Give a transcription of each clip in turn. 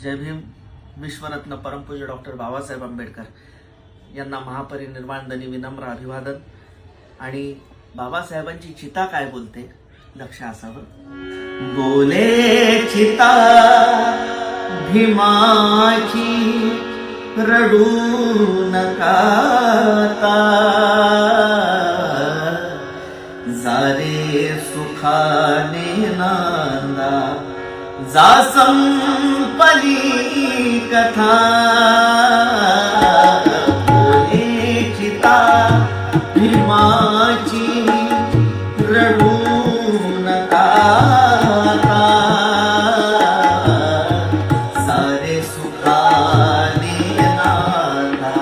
जय भीम. विश्वरत्न परमपूज्य डॉक्टर बाबासाहेब आंबेडकर यांना महापरिनिर्वाण दिनी विनम्र अभिवादन. आणि बाबासाहेबांची चिता काय बोलते लक्ष असावं. बोले चिता भीमाची रडू नका जारे सुखाने नांदा जा संपली कथा. बोले चिता भीमाची रडू नका सारे सुखाने नांदा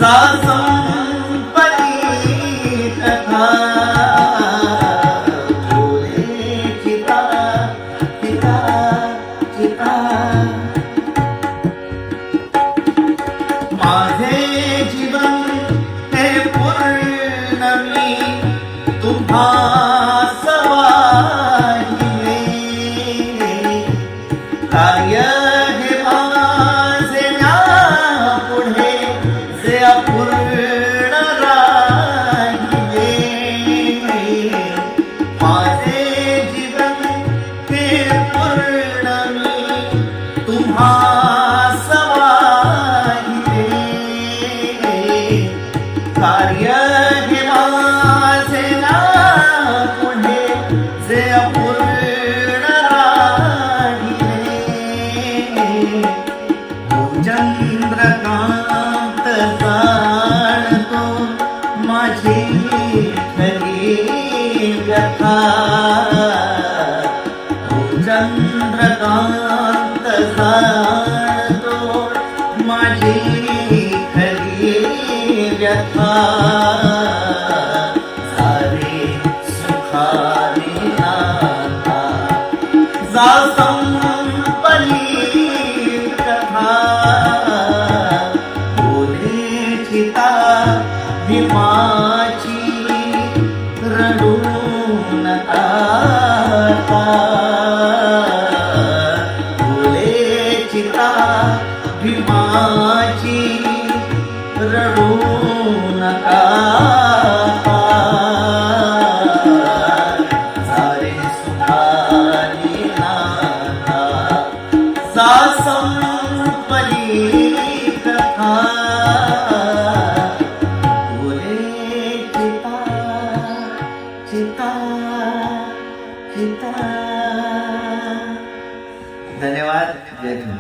जा संपली कथा. माझे जीवन हे पूर्ण मी तुम्हास वाहिले. कार्य हे माझे पुढे जे अपूर्ण राहिले. माझे जीवन हे पूर्ण मी तुम्हास कार्य हे माझे ना पुढे जे अपूर्ण राहिले. चंद्रकांत जाणतो माझी खरी व्यथा. चंद्रकांत जाणतो माझी खरी व्यथा. सारे सुखाने नांदा जा संपली कथा. बोले चिता भीमाची रडू नका. बोले चिता भीमाची रडू नका. सारे सुखाने नांदा जा संपली कथा. बोले चिता चिता चिता. धन्यवाद. जय भीम.